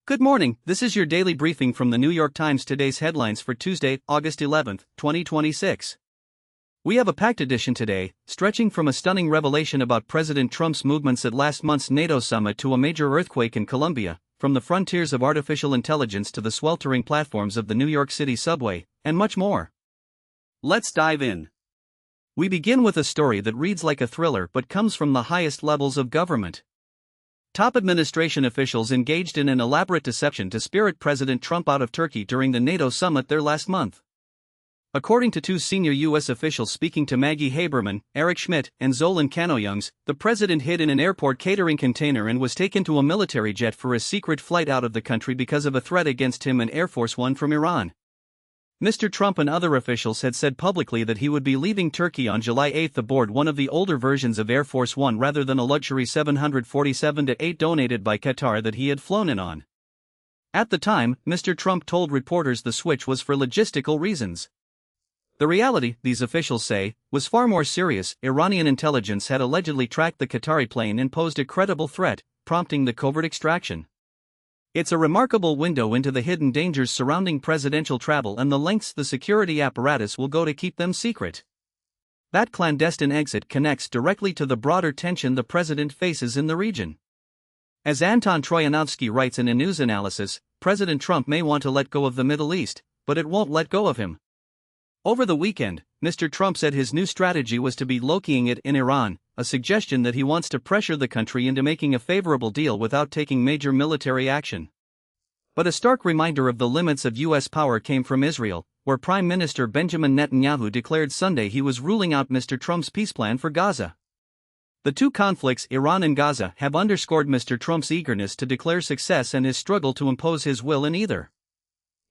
Good morning, this is your daily briefing from the New York Times. Today's headlines for Tuesday, August 11, 2026. We have a packed edition today, stretching from a stunning revelation about President Trump's movements at last month's NATO summit to a major earthquake in Colombia, from the frontiers of artificial intelligence to the sweltering platforms of the New York City subway, and much more. Let's dive in. We begin with a story that reads like a thriller but comes from the highest levels of government. Top administration officials engaged in an elaborate deception to spirit President Trump out of Turkey during the NATO summit there last month. According to two senior U.S. officials speaking to Maggie Haberman, Eric Schmidt, and Zolan Kanoyungs, the president hid in an airport catering container and was taken to a military jet for a secret flight out of the country because of a threat against him and Air Force One from Iran. Mr. Trump and other officials had said publicly that he would be leaving Turkey on July 8 aboard one of the older versions of Air Force One rather than a luxury 747-8 donated by Qatar that he had flown in on. At the time, Mr. Trump told reporters the switch was for logistical reasons. The reality, these officials say, was far more serious. Iranian intelligence had allegedly tracked the Qatari plane and posed a credible threat, prompting the covert extraction. It's a remarkable window into the hidden dangers surrounding presidential travel and the lengths the security apparatus will go to keep them secret. That clandestine exit connects directly to the broader tension the president faces in the region. As Anton Troyanovsky writes in a news analysis, President Trump may want to let go of the Middle East, but it won't let go of him. Over the weekend, Mr. Trump said his new strategy was to be locating it in Iran, a suggestion that he wants to pressure the country into making a favorable deal without taking major military action. But a stark reminder of the limits of U.S. power came from Israel, where Prime Minister Benjamin Netanyahu declared Sunday he was ruling out Mr. Trump's peace plan for Gaza. The two conflicts, Iran and Gaza, have underscored Mr. Trump's eagerness to declare success and his struggle to impose his will in either.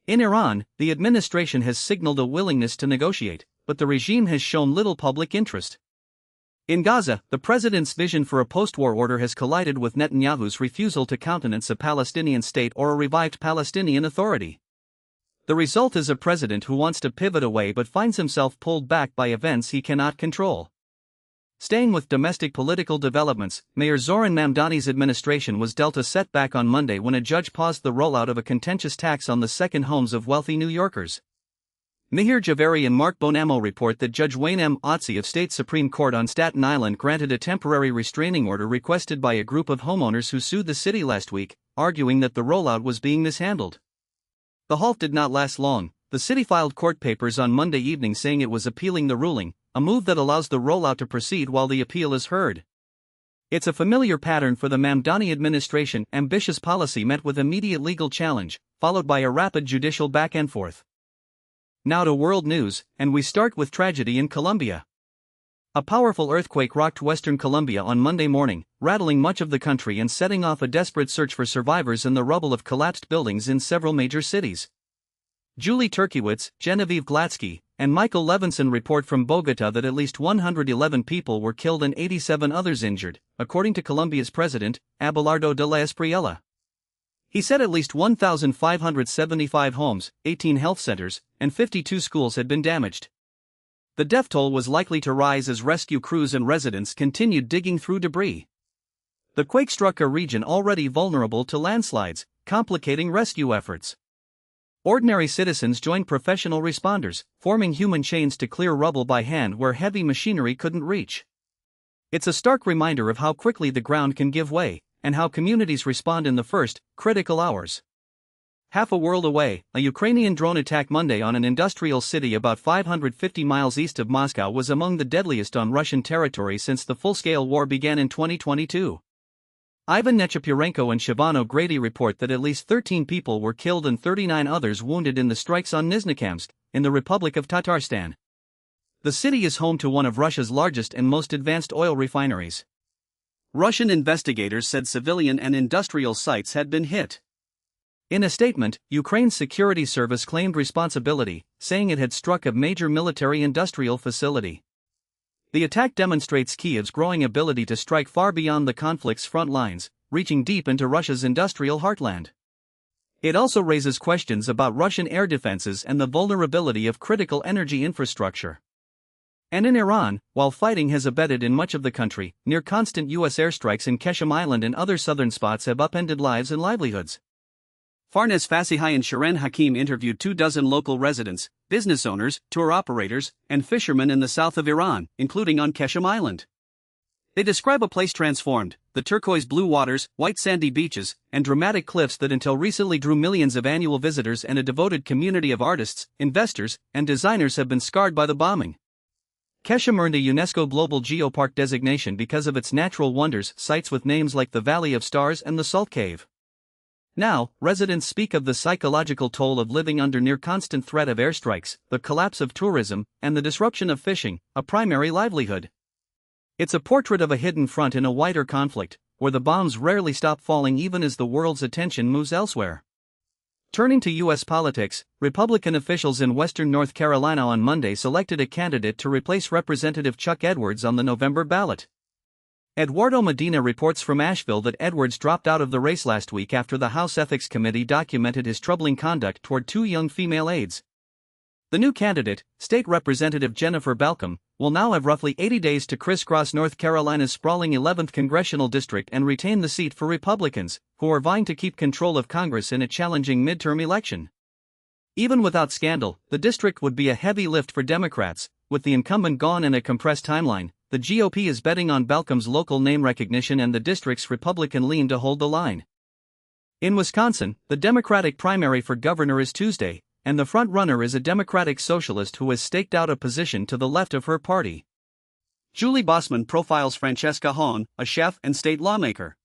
In Iran, the administration has signaled a willingness to negotiate, but the regime has shown little public interest. In Gaza, the president's vision for a post-war order has collided with Netanyahu's refusal to countenance a Palestinian state or a revived Palestinian Authority. The result is a president who wants to pivot away but finds himself pulled back by events he cannot control. Staying with domestic political developments, Mayor Zoran Mamdani's administration was dealt a setback on Monday when a judge paused the rollout of a contentious tax on the second homes of wealthy New Yorkers. Mihir Javeri and Mark Bonamo report that Judge Wayne M. Otzi of State Supreme Court on Staten Island granted a temporary restraining order requested by a group of homeowners who sued the city last week, arguing that the rollout was being mishandled. The halt did not last long. The city filed court papers on Monday evening saying it was appealing the ruling, a move that allows the rollout to proceed while the appeal is heard. It's a familiar pattern for the Mamdani administration. Ambitious policy met with immediate legal challenge, followed by a rapid judicial back-and-forth. Now to world news, and we start with tragedy in Colombia. A powerful earthquake rocked western Colombia on Monday morning, rattling much of the country and setting off a desperate search for survivors in the rubble of collapsed buildings in several major cities. Julie Turkiewicz, Genevieve Glatsky, and Michael Levinson report from Bogota that at least 111 people were killed and 87 others injured, according to Colombia's president, Abelardo de la Espriella. He said at least 1,575 homes, 18 health centers, and 52 schools had been damaged. The death toll was likely to rise as rescue crews and residents continued digging through debris. The quake struck a region already vulnerable to landslides, complicating rescue efforts. Ordinary citizens joined professional responders, forming human chains to clear rubble by hand where heavy machinery couldn't reach. It's a stark reminder of how quickly the ground can give way, and how communities respond in the first, critical hours. Half a world away, a Ukrainian drone attack Monday on an industrial city about 550 miles east of Moscow was among the deadliest on Russian territory since the full-scale war began in 2022. Ivan Nechepurenko and Shivano Grady report that at least 13 people were killed and 39 others wounded in the strikes on Nizhnekamsk, in the Republic of Tatarstan. The city is home to one of Russia's largest and most advanced oil refineries. Russian investigators said civilian and industrial sites had been hit. In a statement, Ukraine's security service claimed responsibility, saying it had struck a major military-industrial facility. The attack demonstrates Kyiv's growing ability to strike far beyond the conflict's front lines, reaching deep into Russia's industrial heartland. It also raises questions about Russian air defenses and the vulnerability of critical energy infrastructure. And in Iran, while fighting has abated in much of the country, near-constant U.S. airstrikes in Keshem Island and other southern spots have upended lives and livelihoods. Farnaz Fasihai and Shirin Hakim interviewed 24 local residents, business owners, tour operators, and fishermen in the south of Iran, including on Keshem Island. They describe a place transformed, the turquoise blue waters, white sandy beaches, and dramatic cliffs that until recently drew millions of annual visitors and a devoted community of artists, investors, and designers have been scarred by the bombing. Keshem earned a UNESCO Global Geopark designation because of its natural wonders, sites with names like the Valley of Stars and the Salt Cave. Now, residents speak of the psychological toll of living under near constant threat of airstrikes, the collapse of tourism, and the disruption of fishing, a primary livelihood. It's a portrait of a hidden front in a wider conflict, where the bombs rarely stop falling even as the world's attention moves elsewhere. Turning to U.S. politics, Republican officials in western North Carolina on Monday selected a candidate to replace Representative Chuck Edwards on the November ballot. Eduardo Medina reports from Asheville that Edwards dropped out of the race last week after the House Ethics Committee documented his troubling conduct toward 2 young female aides. The new candidate, State Representative Jennifer Balcom, will now have roughly 80 days to crisscross North Carolina's sprawling 11th congressional district and retain the seat for Republicans, who are vying to keep control of Congress in a challenging midterm election. Even without scandal, the district would be a heavy lift for Democrats. With the incumbent gone and a compressed timeline, the GOP is betting on Balcom's local name recognition and the district's Republican lean to hold the line. In Wisconsin, the Democratic primary for governor is Tuesday, and the front-runner is a Democratic socialist who has staked out a position to the left of her party. Julie Bossman profiles Francesca Hahn, a chef and state lawmaker.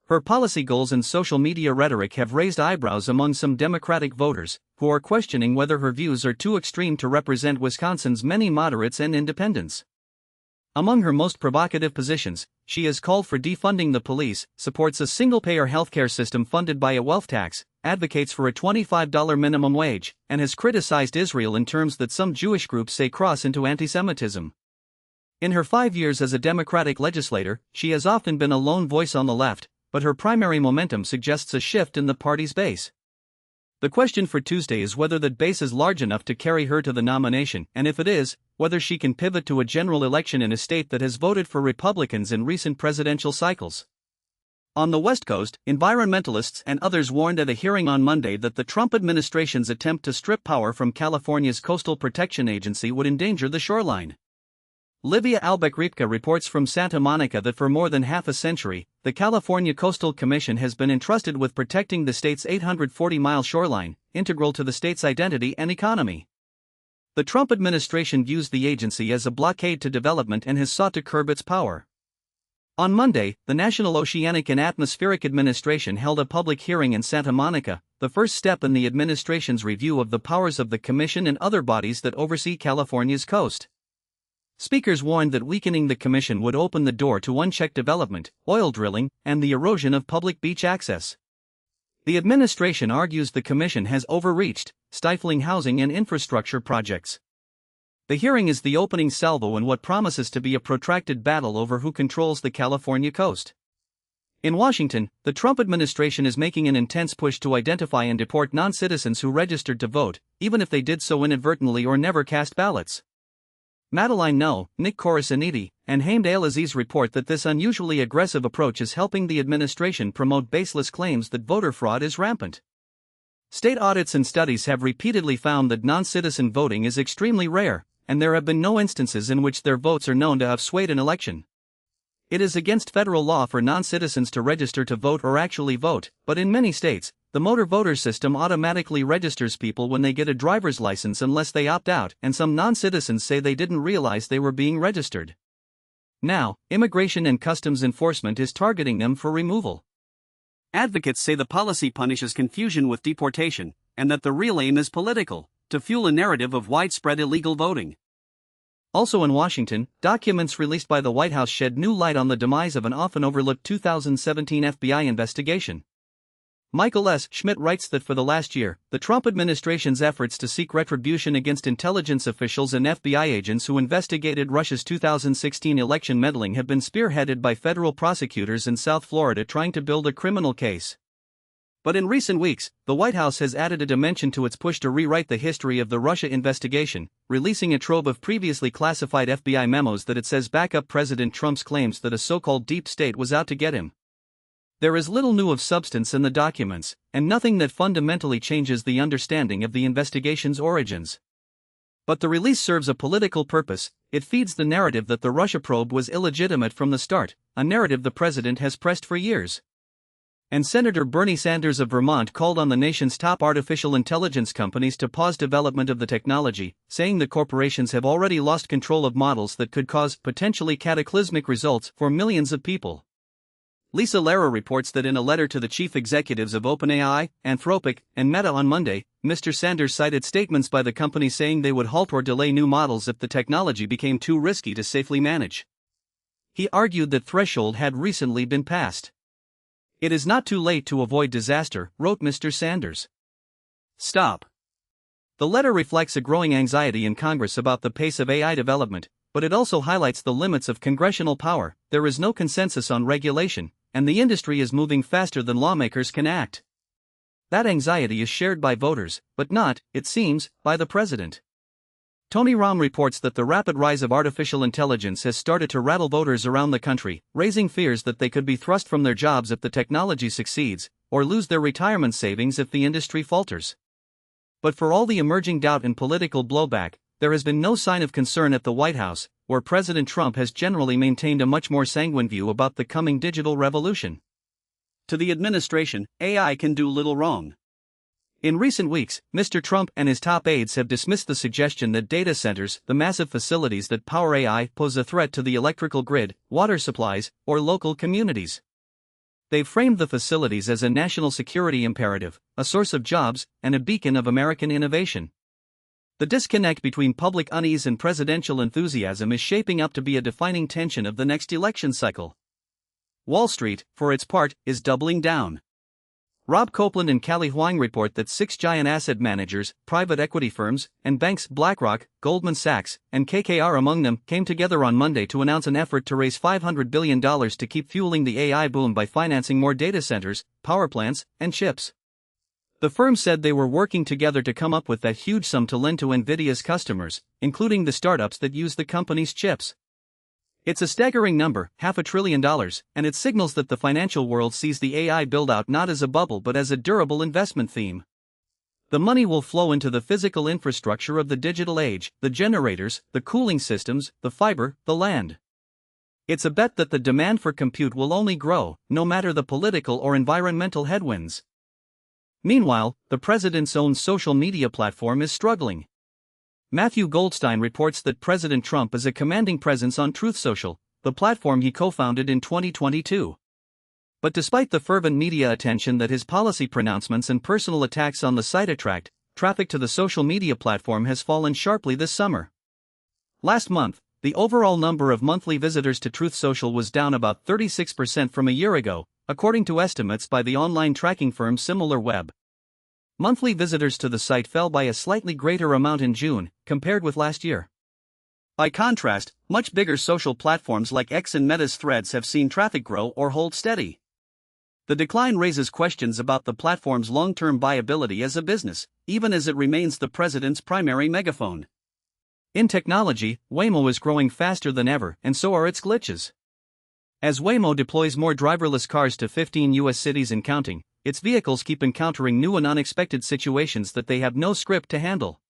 Her policy goals and social media rhetoric have raised eyebrows among some Democratic voters, who are questioning whether her views are too extreme to represent Wisconsin's many moderates and independents. Among her most provocative positions, she has called for defunding the police, supports a single-payer healthcare system funded by a wealth tax, advocates for a $25 minimum wage, and has criticized Israel in terms that some Jewish groups say cross into anti-Semitism. In her 5 years as a Democratic legislator, she has often been a lone voice on the left, but her primary momentum suggests a shift in the party's base. The question for Tuesday is whether that base is large enough to carry her to the nomination, and if it is, whether she can pivot to a general election in a state that has voted for Republicans in recent presidential cycles. On the West Coast, environmentalists and others warned at a hearing on Monday that the Trump administration's attempt to strip power from California's Coastal Protection Agency would endanger the shoreline. Livia Albeck-Ripka reports from Santa Monica that for more than half a century, the California Coastal Commission has been entrusted with protecting the state's 840-mile shoreline, integral to the state's identity and economy. The Trump administration views the agency as a blockade to development and has sought to curb its power. On Monday, the National Oceanic and Atmospheric Administration held a public hearing in Santa Monica, the first step in the administration's review of the powers of the Commission and other bodies that oversee California's coast. Speakers warned that weakening the commission would open the door to unchecked development, oil drilling, and the erosion of public beach access. The administration argues the commission has overreached, stifling housing and infrastructure projects. The hearing is the opening salvo in what promises to be a protracted battle over who controls the California coast. In Washington, the Trump administration is making an intense push to identify and deport non-citizens who registered to vote, even if they did so inadvertently or never cast ballots. Madeline No, Nick Corasaniti, and Hamed El-Aziz report that this unusually aggressive approach is helping the administration promote baseless claims that voter fraud is rampant. State audits and studies have repeatedly found that non-citizen voting is extremely rare, and there have been no instances in which their votes are known to have swayed an election. It is against federal law for non-citizens to register to vote or actually vote, but in many states, the motor voter system automatically registers people when they get a driver's license unless they opt out, and some non-citizens say they didn't realize they were being registered. Now, Immigration and Customs Enforcement is targeting them for removal. Advocates say the policy punishes confusion with deportation, and that the real aim is political, to fuel a narrative of widespread illegal voting. Also in Washington, documents released by the White House shed new light on the demise of an often overlooked 2017 FBI investigation. Michael S. Schmidt writes that for the last year, the Trump administration's efforts to seek retribution against intelligence officials and FBI agents who investigated Russia's 2016 election meddling have been spearheaded by federal prosecutors in South Florida trying to build a criminal case. But in recent weeks, the White House has added a dimension to its push to rewrite the history of the Russia investigation, releasing a trove of previously classified FBI memos that it says back up President Trump's claims that a so-called deep state was out to get him. There is little new of substance in the documents, and nothing that fundamentally changes the understanding of the investigation's origins. But the release serves a political purpose. It feeds the narrative that the Russia probe was illegitimate from the start, a narrative the president has pressed for years. And Senator Bernie Sanders of Vermont called on the nation's top artificial intelligence companies to pause development of the technology, saying the corporations have already lost control of models that could cause potentially cataclysmic results for millions of people. Lisa Lara reports that in a letter to the chief executives of OpenAI, Anthropic, and Meta on Monday, Mr. Sanders cited statements by the company saying they would halt or delay new models if the technology became too risky to safely manage. He argued that threshold had recently been passed. It is not too late to avoid disaster, wrote Mr. Sanders. Stop. The letter reflects a growing anxiety in Congress about the pace of AI development, but it also highlights the limits of congressional power. There is no consensus on regulation, and the industry is moving faster than lawmakers can act. That anxiety is shared by voters, but not, it seems, by the president. Tony Rahm reports that the rapid rise of artificial intelligence has started to rattle voters around the country, raising fears that they could be thrust from their jobs if the technology succeeds, or lose their retirement savings if the industry falters. But for all the emerging doubt and political blowback, there has been no sign of concern at the White House, where President Trump has generally maintained a much more sanguine view about the coming digital revolution. To the administration, AI can do little wrong. In recent weeks, Mr. Trump and his top aides have dismissed the suggestion that data centers, the massive facilities that power AI, pose a threat to the electrical grid, water supplies, or local communities. They've framed the facilities as a national security imperative, a source of jobs, and a beacon of American innovation. The disconnect between public unease and presidential enthusiasm is shaping up to be a defining tension of the next election cycle. Wall Street, for its part, is doubling down. Rob Copeland and Callie Huang report that 6 giant asset managers, private equity firms, and banks BlackRock, Goldman Sachs, and KKR among them came together on Monday to announce an effort to raise $500 billion to keep fueling the AI boom by financing more data centers, power plants, and chips. The firm said they were working together to come up with that huge sum to lend to NVIDIA's customers, including the startups that use the company's chips. It's a staggering number, $500 billion, and it signals that the financial world sees the AI build-out not as a bubble but as a durable investment theme. The money will flow into the physical infrastructure of the digital age, the generators, the cooling systems, the fiber, the land. It's a bet that the demand for compute will only grow, no matter the political or environmental headwinds. Meanwhile, the president's own social media platform is struggling. Matthew Goldstein reports that President Trump is a commanding presence on Truth Social, the platform he co-founded in 2022. But despite the fervent media attention that his policy pronouncements and personal attacks on the site attract, traffic to the social media platform has fallen sharply this summer. Last month, the overall number of monthly visitors to Truth Social was down about 36% from a year ago, according to estimates by the online tracking firm SimilarWeb. Monthly visitors to the site fell by a slightly greater amount in June, compared with last year. By contrast, much bigger social platforms like X and Meta's Threads have seen traffic grow or hold steady. The decline raises questions about the platform's long-term viability as a business, even as it remains the president's primary megaphone. In technology, Waymo is growing faster than ever, and so are its glitches. As Waymo deploys more driverless cars to 15 U.S. cities and counting, its vehicles keep encountering new and unexpected situations that they have no script to handle.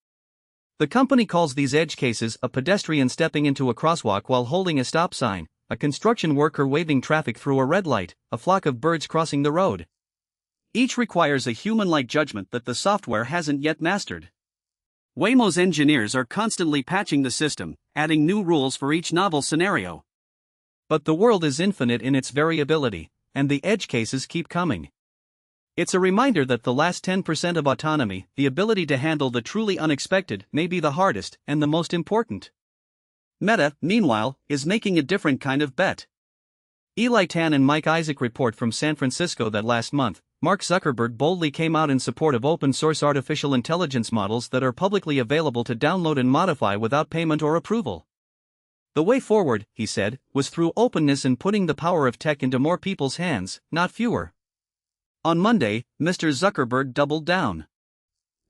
The company calls these edge cases a pedestrian stepping into a crosswalk while holding a stop sign, a construction worker waving traffic through a red light, a flock of birds crossing the road. Each requires a human-like judgment that the software hasn't yet mastered. Waymo's engineers are constantly patching the system, adding new rules for each novel scenario. But the world is infinite in its variability, and the edge cases keep coming. It's a reminder that the last 10% of autonomy, the ability to handle the truly unexpected, may be the hardest and the most important. Meta, meanwhile, is making a different kind of bet. Eli Tan and Mike Isaac report from San Francisco that last month, Mark Zuckerberg boldly came out in support of open-source artificial intelligence models that are publicly available to download and modify without payment or approval. The way forward, he said, was through openness and putting the power of tech into more people's hands, not fewer. On Monday, Mr. Zuckerberg doubled down.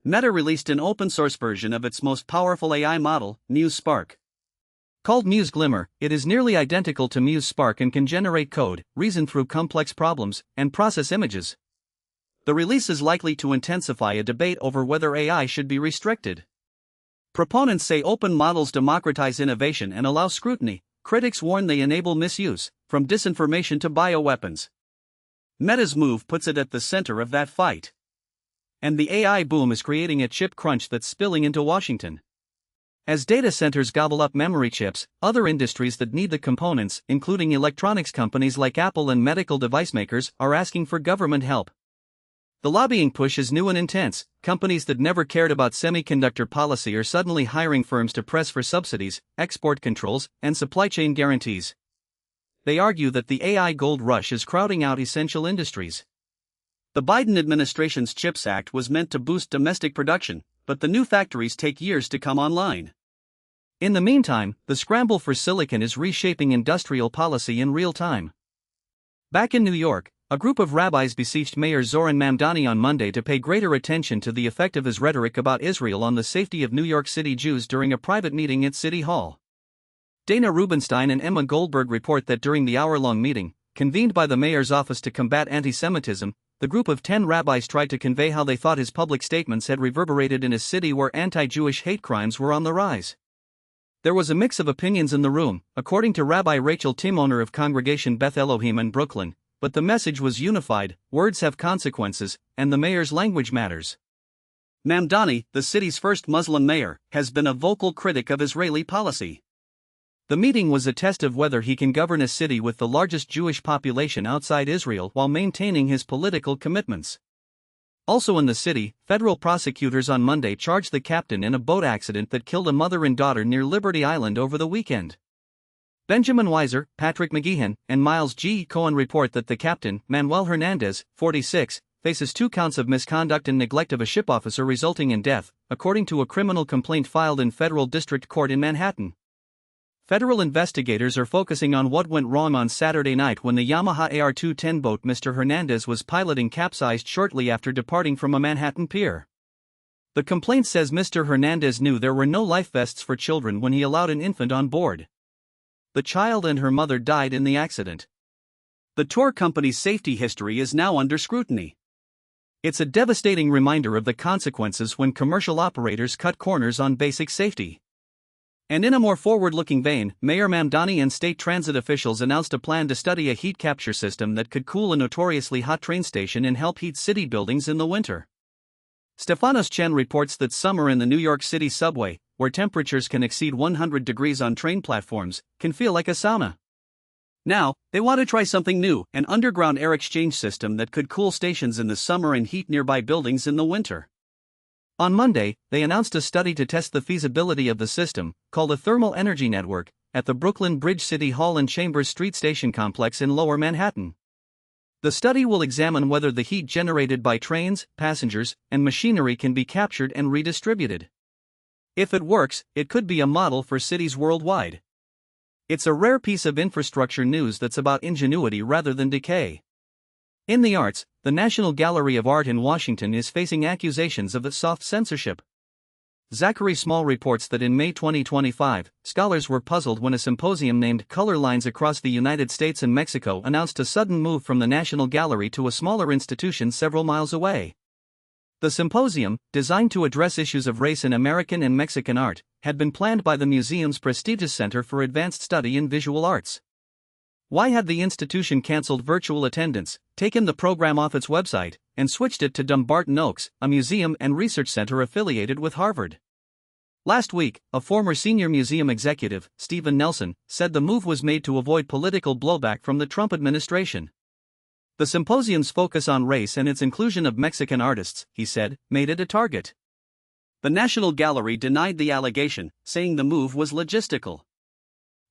Meta released an open-source version of its most powerful AI model, Muse Spark. Called Muse Glimmer, it is nearly identical to Muse Spark and can generate code, reason through complex problems, and process images. The release is likely to intensify a debate over whether AI should be restricted. Proponents say open models democratize innovation and allow scrutiny. Critics warn they enable misuse, from disinformation to bioweapons. Meta's move puts it at the center of that fight. And the AI boom is creating a chip crunch that's spilling into Washington. As data centers gobble up memory chips, other industries that need the components, including electronics companies like Apple and medical device makers, are asking for government help. The lobbying push is new and intense. Companies that never cared about semiconductor policy are suddenly hiring firms to press for subsidies, export controls, and supply chain guarantees. They argue that the AI gold rush is crowding out essential industries. The Biden administration's CHIPS Act was meant to boost domestic production, but the new factories take years to come online. In the meantime, the scramble for silicon is reshaping industrial policy in real time. Back in New York, a group of rabbis besieged Mayor Zoran Mamdani on Monday to pay greater attention to the effect of his rhetoric about Israel on the safety of New York City Jews during a private meeting at City Hall. Dana Rubenstein and Emma Goldberg report that during the hour-long meeting, convened by the mayor's office to combat anti-Semitism, the group of 10 rabbis tried to convey how they thought his public statements had reverberated in a city where anti-Jewish hate crimes were on the rise. There was a mix of opinions in the room, according to Rabbi Rachel Tim, owner of Congregation Beth Elohim in Brooklyn, but the message was unified: words have consequences, and the mayor's language matters. Mamdani, the city's first Muslim mayor, has been a vocal critic of Israeli policy. The meeting was a test of whether he can govern a city with the largest Jewish population outside Israel while maintaining his political commitments. Also in the city, federal prosecutors on Monday charged the captain in a boat accident that killed a mother and daughter near Liberty Island over the weekend. Benjamin Weiser, Patrick McGeehan, and Miles G. Cohen report that the captain, Manuel Hernandez, 46, faces 2 counts of misconduct and neglect of a ship officer resulting in death, according to a criminal complaint filed in federal district court in Manhattan. Federal investigators are focusing on what went wrong on Saturday night when the Yamaha AR-210 boat Mr. Hernandez was piloting capsized shortly after departing from a Manhattan pier. The complaint says Mr. Hernandez knew there were no life vests for children when he allowed an infant on board. The child and her mother died in the accident. The tour company's safety history is now under scrutiny. It's a devastating reminder of the consequences when commercial operators cut corners on basic safety. And in a more forward-looking vein, Mayor Mamdani and state transit officials announced a plan to study a heat capture system that could cool a notoriously hot train station and help heat city buildings in the winter. Stefanos Chen reports that summer in the New York City subway, where temperatures can exceed 100 degrees on train platforms, can feel like a sauna. Now, they want to try something new, an underground air exchange system that could cool stations in the summer and heat nearby buildings in the winter. On Monday, they announced a study to test the feasibility of the system, called a Thermal Energy Network, at the Brooklyn Bridge City Hall and Chambers Street Station complex in Lower Manhattan. The study will examine whether the heat generated by trains, passengers, and machinery can be captured and redistributed. If it works, it could be a model for cities worldwide. It's a rare piece of infrastructure news that's about ingenuity rather than decay. In the arts, the National Gallery of Art in Washington is facing accusations of soft censorship. Zachary Small reports that in May 2025, scholars were puzzled when a symposium named Color Lines Across the United States and Mexico announced a sudden move from the National Gallery to a smaller institution several miles away. The symposium, designed to address issues of race in American and Mexican art, had been planned by the museum's prestigious Center for Advanced Study in Visual Arts. Why had the institution canceled virtual attendance, taken the program off its website, and switched it to Dumbarton Oaks, a museum and research center affiliated with Harvard? Last week, a former senior museum executive, Stephen Nelson, said the move was made to avoid political blowback from the Trump administration. The symposium's focus on race and its inclusion of Mexican artists, he said, made it a target. The National Gallery denied the allegation, saying the move was logistical.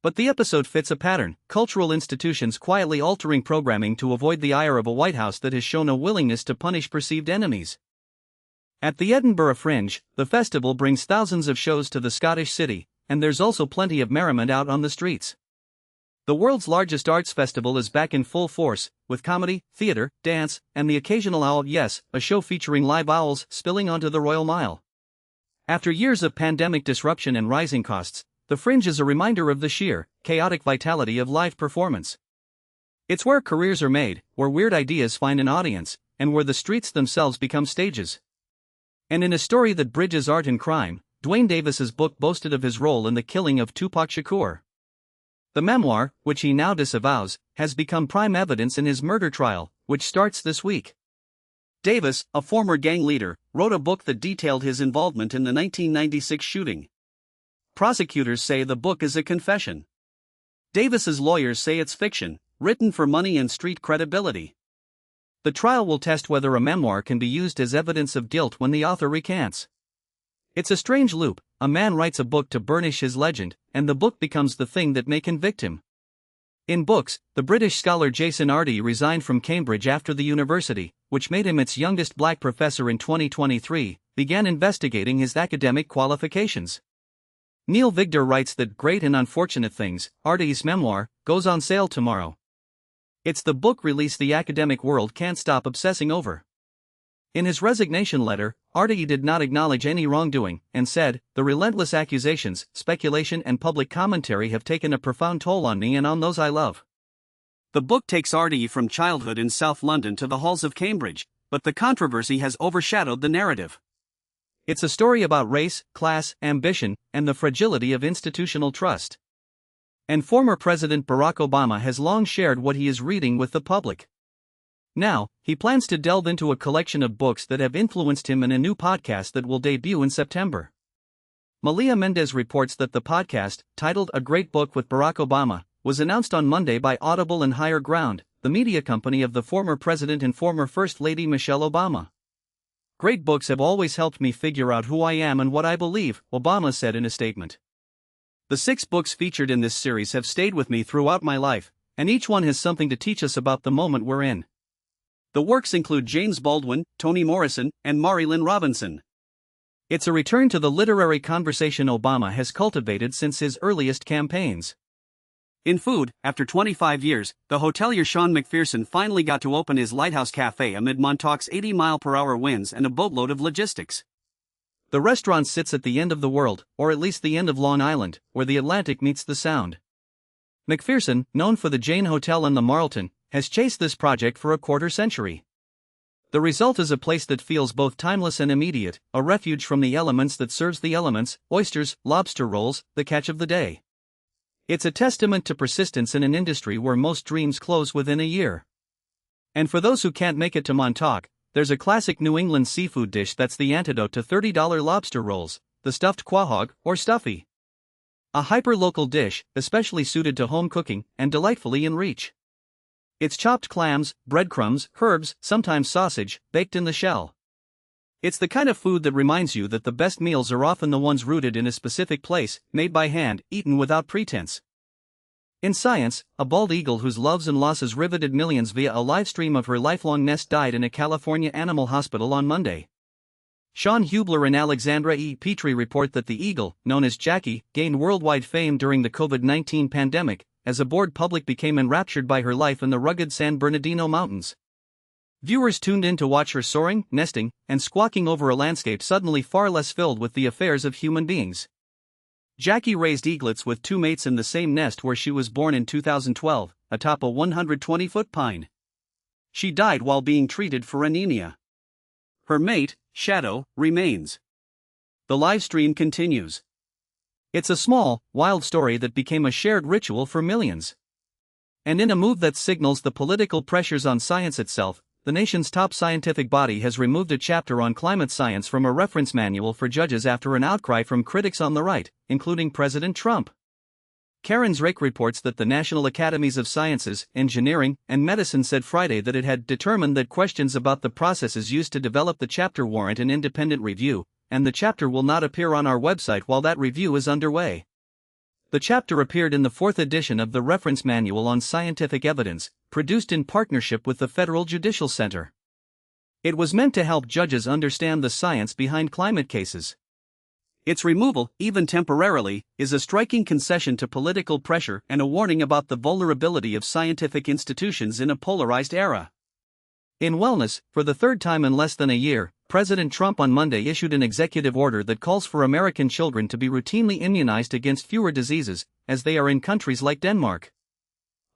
But the episode fits a pattern: cultural institutions quietly altering programming to avoid the ire of a White House that has shown a willingness to punish perceived enemies. At the Edinburgh Fringe, the festival brings thousands of shows to the Scottish city, and there's also plenty of merriment out on the streets. The world's largest arts festival is back in full force, with comedy, theater, dance, and the occasional owl, yes, a show featuring live owls, spilling onto the Royal Mile. After years of pandemic disruption and rising costs, The Fringe is a reminder of the sheer, chaotic vitality of live performance. It's where careers are made, where weird ideas find an audience, and where the streets themselves become stages. And in a story that bridges art and crime, Duane Davis's book boasted of his role in the killing of Tupac Shakur. The memoir, which he now disavows, has become prime evidence in his murder trial, which starts this week. Davis, a former gang leader, wrote a book that detailed his involvement in the 1996 shooting. Prosecutors say the book is a confession. Davis's lawyers say it's fiction, written for money and street credibility. The trial will test whether a memoir can be used as evidence of guilt when the author recants. It's a strange loop: a man writes a book to burnish his legend, and the book becomes the thing that may convict him. In books, the British scholar Jason Ardy resigned from Cambridge after the university, which made him its youngest black professor in 2023, began investigating his academic qualifications. Neil Vigdor writes that Great and Unfortunate Things, Ardy's memoir, goes on sale tomorrow. It's the book release the academic world can't stop obsessing over. In his resignation letter, Ardy did not acknowledge any wrongdoing, and said, "The relentless accusations, speculation and public commentary have taken a profound toll on me and on those I love." The book takes Ardy from childhood in South London to the halls of Cambridge, but the controversy has overshadowed the narrative. It's a story about race, class, ambition, and the fragility of institutional trust. And former President Barack Obama has long shared what he is reading with the public. Now, he plans to delve into a collection of books that have influenced him in a new podcast that will debut in September. Malia Mendez reports that the podcast, titled A Great Book with Barack Obama, was announced on Monday by Audible and Higher Ground, the media company of the former president and former First Lady Michelle Obama. "Great books have always helped me figure out who I am and what I believe," Obama said in a statement. "The 6 books featured in this series have stayed with me throughout my life, and each one has something to teach us about the moment we're in." The works include James Baldwin, Toni Morrison, and Marilynne Robinson. It's a return to the literary conversation Obama has cultivated since his earliest campaigns. In food, after 25 years, the hotelier Sean McPherson finally got to open his Lighthouse Cafe amid Montauk's 80-mile-per-hour winds and a boatload of logistics. The restaurant sits at the end of the world, or at least the end of Long Island, where the Atlantic meets the Sound. McPherson, known for the Jane Hotel and the Marlton, has chased this project for a quarter-century. The result is a place that feels both timeless and immediate, a refuge from the elements that serves the elements: oysters, lobster rolls, the catch of the day. It's a testament to persistence in an industry where most dreams close within a year. And for those who can't make it to Montauk, there's a classic New England seafood dish that's the antidote to $30 lobster rolls: the stuffed quahog, or stuffy. A hyper-local dish, especially suited to home cooking, and delightfully in reach. It's chopped clams, breadcrumbs, herbs, sometimes sausage, baked in the shell. It's the kind of food that reminds you that the best meals are often the ones rooted in a specific place, made by hand, eaten without pretense. In science, a bald eagle whose loves and losses riveted millions via a live stream of her lifelong nest died in a California animal hospital on Monday. Sean Hubler and Alexandra E. Petrie report that the eagle, known as Jackie, gained worldwide fame during the COVID-19 pandemic, as a bored public became enraptured by her life in the rugged San Bernardino Mountains. Viewers tuned in to watch her soaring, nesting, and squawking over a landscape suddenly far less filled with the affairs of human beings. Jackie raised eaglets with 2 mates in the same nest where she was born in 2012, atop a 120-foot pine. She died while being treated for anemia. Her mate, Shadow, remains. The live stream continues. It's a small, wild story that became a shared ritual for millions. And in a move that signals the political pressures on science itself, the nation's top scientific body has removed a chapter on climate science from a reference manual for judges after an outcry from critics on the right, including President Trump. Karen Zrake reports that the National Academies of Sciences, Engineering, and Medicine said Friday that it had determined that questions about the processes used to develop the chapter warrant an independent review, and the chapter will not appear on our website while that review is underway. The chapter appeared in the 4th edition of the Reference Manual on Scientific Evidence, produced in partnership with the Federal Judicial Center. It was meant to help judges understand the science behind climate cases. Its removal, even temporarily, is a striking concession to political pressure and a warning about the vulnerability of scientific institutions in a polarized era. In wellness, for the 3rd time in less than a year, President Trump on Monday issued an executive order that calls for American children to be routinely immunized against fewer diseases, as they are in countries like Denmark.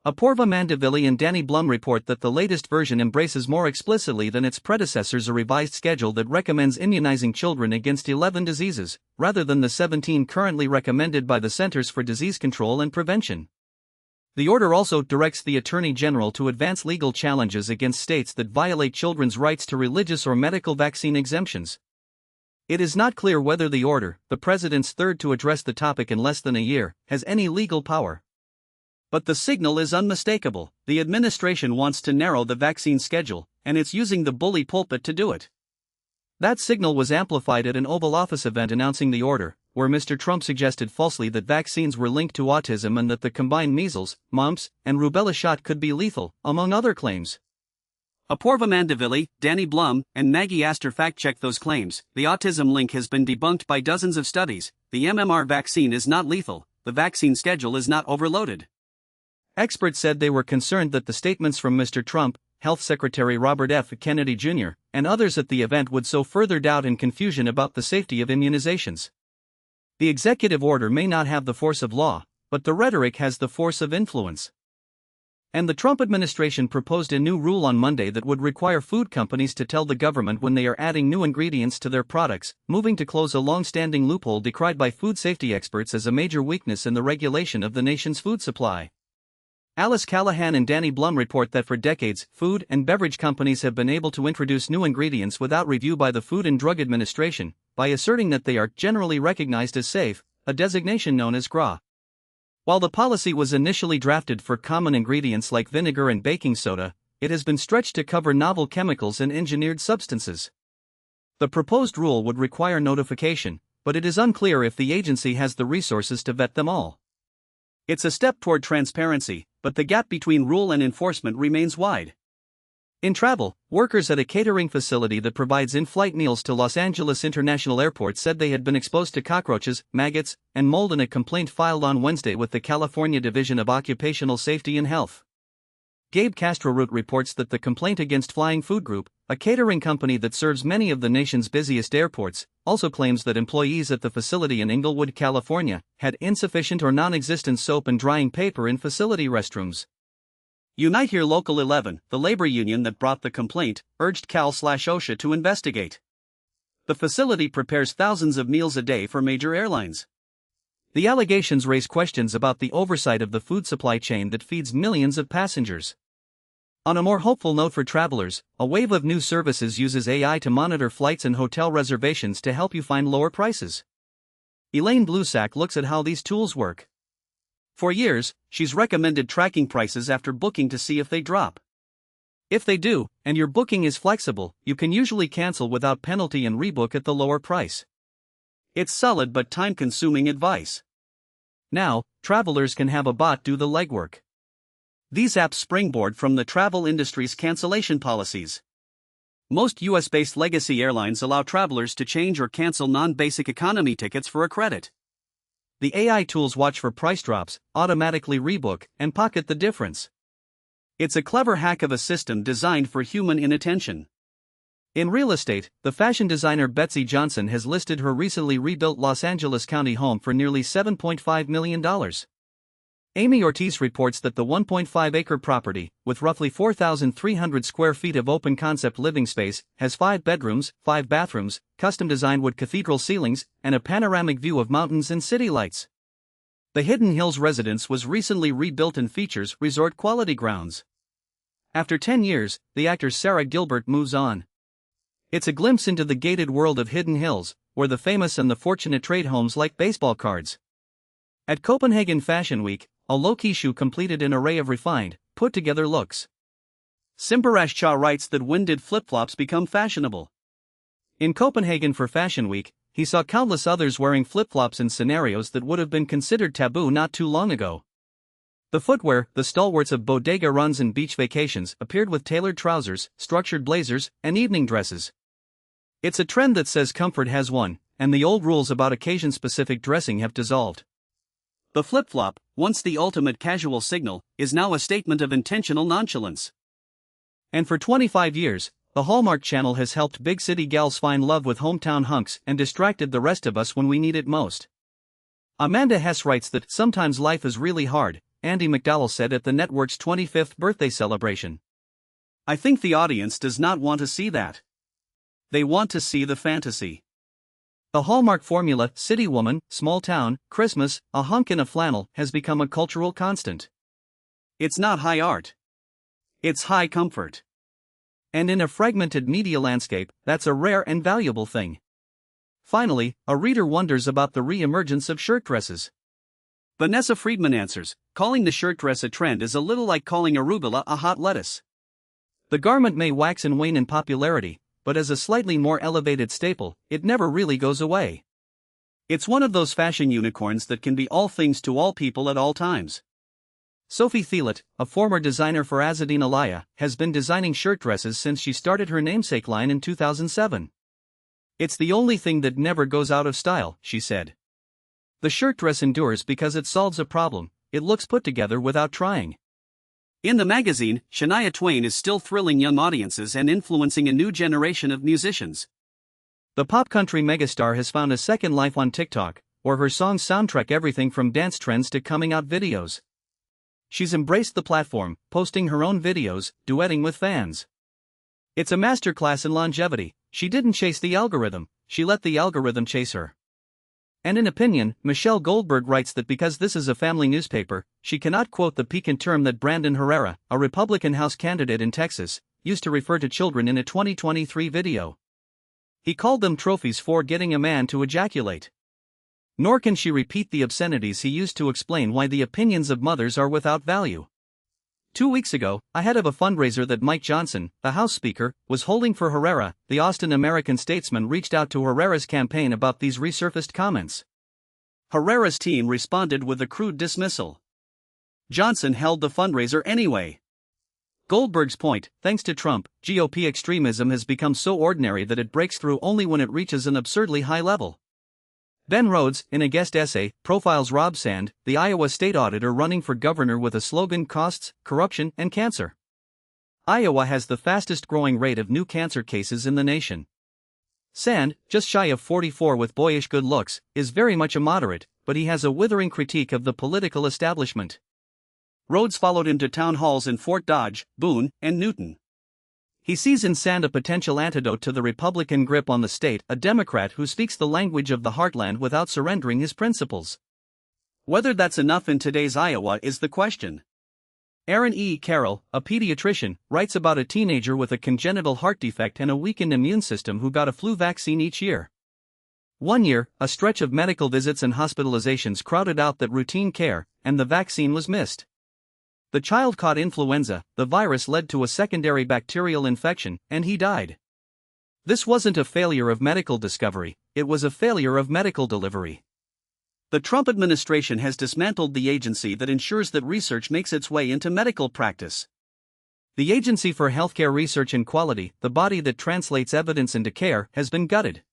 Apoorva Mandavili and Danny Blum report that the latest version embraces more explicitly than its predecessors a revised schedule that recommends immunizing children against 11 diseases, rather than the 17 currently recommended by the Centers for Disease Control and Prevention. The order also directs the Attorney General to advance legal challenges against states that violate children's rights to religious or medical vaccine exemptions. It is not clear whether the order, the president's third to address the topic in less than a year, has any legal power. But the signal is unmistakable: the administration wants to narrow the vaccine schedule, and it's using the bully pulpit to do it. That signal was amplified at an Oval Office event announcing the order, where Mr. Trump suggested falsely that vaccines were linked to autism and that the combined measles, mumps, and rubella shot could be lethal, among other claims. Apoorva Mandavili, Danny Blum, and Maggie Astor fact-checked those claims. The autism link has been debunked by dozens of studies. The MMR vaccine is not lethal. The vaccine schedule is not overloaded. Experts said they were concerned that the statements from Mr. Trump, Health Secretary Robert F. Kennedy Jr., and others at the event would sow further doubt and confusion about the safety of immunizations. The executive order may not have the force of law, but the rhetoric has the force of influence. And the Trump administration proposed a new rule on Monday that would require food companies to tell the government when they are adding new ingredients to their products, moving to close a long-standing loophole decried by food safety experts as a major weakness in the regulation of the nation's food supply. Alice Callahan and Danny Blum report that for decades, food and beverage companies have been able to introduce new ingredients without review by the Food and Drug Administration, by asserting that they are generally recognized as safe, a designation known as GRA. While the policy was initially drafted for common ingredients like vinegar and baking soda, it has been stretched to cover novel chemicals and engineered substances. The proposed rule would require notification, but it is unclear if the agency has the resources to vet them all. It's a step toward transparency, but the gap between rule and enforcement remains wide. In travel, workers at a catering facility that provides in-flight meals to Los Angeles International Airport said they had been exposed to cockroaches, maggots, and mold in a complaint filed on Wednesday with the California Division of Occupational Safety and Health. Gabe Castrorutte reports that the complaint against Flying Food Group, a catering company that serves many of the nation's busiest airports, also claims that employees at the facility in Inglewood, California, had insufficient or non-existent soap and drying paper in facility restrooms. Unite Here Local 11, the labor union that brought the complaint, urged Cal/OSHA to investigate. The facility prepares thousands of meals a day for major airlines. The allegations raise questions about the oversight of the food supply chain that feeds millions of passengers. On a more hopeful note for travelers, a wave of new services uses AI to monitor flights and hotel reservations to help you find lower prices. Elaine Blusack looks at how these tools work. For years, she's recommended tracking prices after booking to see if they drop. If they do, and your booking is flexible, you can usually cancel without penalty and rebook at the lower price. It's solid but time-consuming advice. Now, travelers can have a bot do the legwork. These apps springboard from the travel industry's cancellation policies. Most US-based legacy airlines allow travelers to change or cancel non-basic economy tickets for a credit. The AI tools watch for price drops, automatically rebook, and pocket the difference. It's a clever hack of a system designed for human inattention. In real estate, the fashion designer Betsy Johnson has listed her recently rebuilt Los Angeles County home for nearly $7.5 million. Amy Ortiz reports that the 1.5-acre property, with roughly 4,300 square feet of open-concept living space, has 5 bedrooms, 5 bathrooms, custom-designed wood cathedral ceilings, and a panoramic view of mountains and city lights. The Hidden Hills residence was recently rebuilt and features resort-quality grounds. After 10 years, the actor Sarah Gilbert moves on. It's a glimpse into the gated world of Hidden Hills, where the famous and the fortunate trade homes like baseball cards. At Copenhagen Fashion Week, a low-key shoe completed an array of refined, put-together looks. Simbarash Cha writes that when did flip-flops become fashionable? In Copenhagen for Fashion Week, he saw countless others wearing flip-flops in scenarios that would have been considered taboo not too long ago. The footwear, the stalwarts of bodega runs and beach vacations, appeared with tailored trousers, structured blazers, and evening dresses. It's a trend that says comfort has won, and the old rules about occasion-specific dressing have dissolved. The flip-flop, once the ultimate casual signal, is now a statement of intentional nonchalance. And for 25 years, the Hallmark Channel has helped big city gals find love with hometown hunks and distracted the rest of us when we need it most. Amanda Hess writes that sometimes life is really hard, Andy McDowell said at the network's 25th birthday celebration. I think the audience does not want to see that. They want to see the fantasy. The Hallmark formula, city woman, small town, Christmas, a hunk in a flannel, has become a cultural constant. It's not high art. It's high comfort. And in a fragmented media landscape, that's a rare and valuable thing. Finally, a reader wonders about the re-emergence of shirt dresses. Vanessa Friedman answers, calling the shirt dress a trend is a little like calling arugula a hot lettuce. The garment may wax and wane in popularity, but as a slightly more elevated staple, it never really goes away. It's one of those fashion unicorns that can be all things to all people at all times. Sophie Thielert, a former designer for Azzedine Alaïa, has been designing shirt dresses since she started her namesake line in 2007. It's the only thing that never goes out of style, she said. The shirt dress endures because it solves a problem, it looks put together without trying. In the magazine, Shania Twain is still thrilling young audiences and influencing a new generation of musicians. The pop country megastar has found a second life on TikTok, where her songs soundtrack everything from dance trends to coming out videos. She's embraced the platform, posting her own videos, duetting with fans. It's a masterclass in longevity. She didn't chase the algorithm, she let the algorithm chase her. And in opinion, Michelle Goldberg writes that because this is a family newspaper, she cannot quote the piquant term that Brandon Herrera, a Republican House candidate in Texas, used to refer to children in a 2023 video. He called them trophies for getting a man to ejaculate. Nor can she repeat the obscenities he used to explain why the opinions of mothers are without value. 2 weeks ago, ahead of a fundraiser that Mike Johnson, the House Speaker, was holding for Herrera, the Austin American statesman reached out to Herrera's campaign about these resurfaced comments. Herrera's team responded with a crude dismissal. Johnson held the fundraiser anyway. Goldberg's point, thanks to Trump, GOP extremism has become so ordinary that it breaks through only when it reaches an absurdly high level. Ben Rhodes, in a guest essay, profiles Rob Sand, the Iowa state auditor running for governor with a slogan: costs, corruption, and cancer. Iowa has the fastest growing rate of new cancer cases in the nation. Sand, just shy of 44 with boyish good looks, is very much a moderate, but he has a withering critique of the political establishment. Rhodes followed him to town halls in Fort Dodge, Boone, and Newton. He sees in Sand a potential antidote to the Republican grip on the state, a Democrat who speaks the language of the heartland without surrendering his principles. Whether that's enough in today's Iowa is the question. Aaron E. Carroll, a pediatrician, writes about a teenager with a congenital heart defect and a weakened immune system who got a flu vaccine each year. One year, a stretch of medical visits and hospitalizations crowded out that routine care, and the vaccine was missed. The child caught influenza, the virus led to a secondary bacterial infection, and he died. This wasn't a failure of medical discovery, it was a failure of medical delivery. The Trump administration has dismantled the agency that ensures that research makes its way into medical practice. The Agency for Healthcare Research and Quality, the body that translates evidence into care, has been gutted.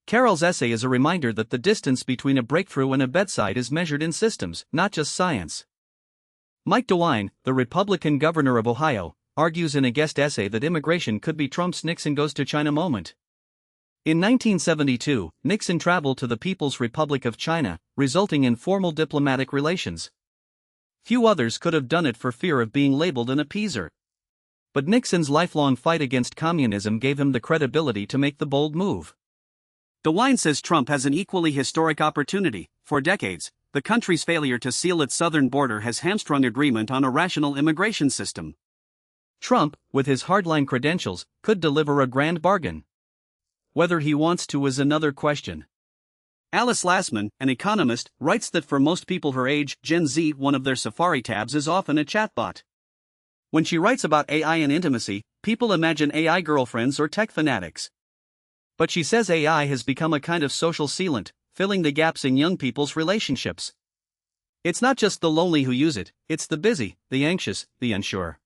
Carroll's essay is a reminder that the distance between a breakthrough and a bedside is measured in systems, not just science. Mike DeWine, the Republican governor of Ohio, argues in a guest essay that immigration could be Trump's Nixon goes to China moment. In 1972, Nixon traveled to the People's Republic of China, resulting in formal diplomatic relations. Few others could have done it for fear of being labeled an appeaser. But Nixon's lifelong fight against communism gave him the credibility to make the bold move. DeWine says Trump has an equally historic opportunity. For decades, the country's failure to seal its southern border has hamstrung agreement on a rational immigration system. Trump, with his hardline credentials, could deliver a grand bargain. Whether he wants to is another question. Alice Lassman, an economist, writes that for most people her age, Gen Z, one of their Safari tabs is often a chatbot. When she writes about AI and intimacy, people imagine AI girlfriends or tech fanatics. But she says AI has become a kind of social sealant, filling the gaps in young people's relationships. It's not just the lonely who use it, it's the busy, the anxious, the unsure.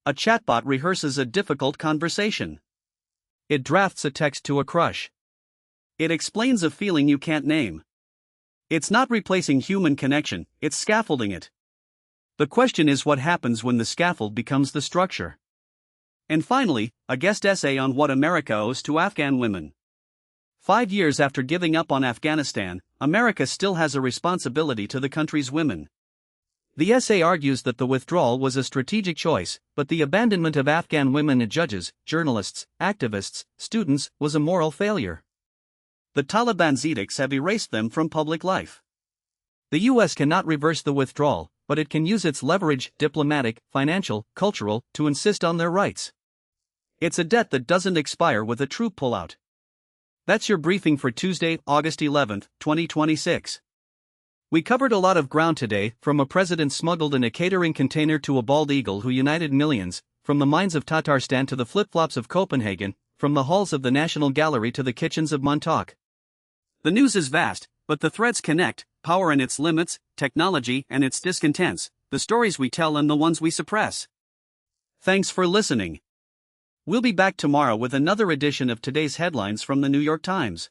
A chatbot rehearses a difficult conversation. It drafts a text to a crush. It explains a feeling you can't name. It's not replacing human connection, it's scaffolding it. The question is what happens when the scaffold becomes the structure. And finally, a guest essay on what America owes to Afghan women. 5 years after giving up on Afghanistan, America still has a responsibility to the country's women. The essay argues that the withdrawal was a strategic choice, but the abandonment of Afghan women and judges, journalists, activists, students was a moral failure. The Taliban's edicts have erased them from public life. The U.S. cannot reverse the withdrawal, but it can use its leverage, diplomatic, financial, cultural, to insist on their rights. It's a debt that doesn't expire with a true pullout. That's your briefing for Tuesday, August 11, 2026. We covered a lot of ground today, from a president smuggled in a catering container to a bald eagle who united millions, from the mines of Tatarstan to the flip-flops of Copenhagen, from the halls of the National Gallery to the kitchens of Montauk. The news is vast, but the threads connect: power and its limits, technology and its discontents, the stories we tell and the ones we suppress. Thanks for listening. We'll be back tomorrow with another edition of today's headlines from the New York Times.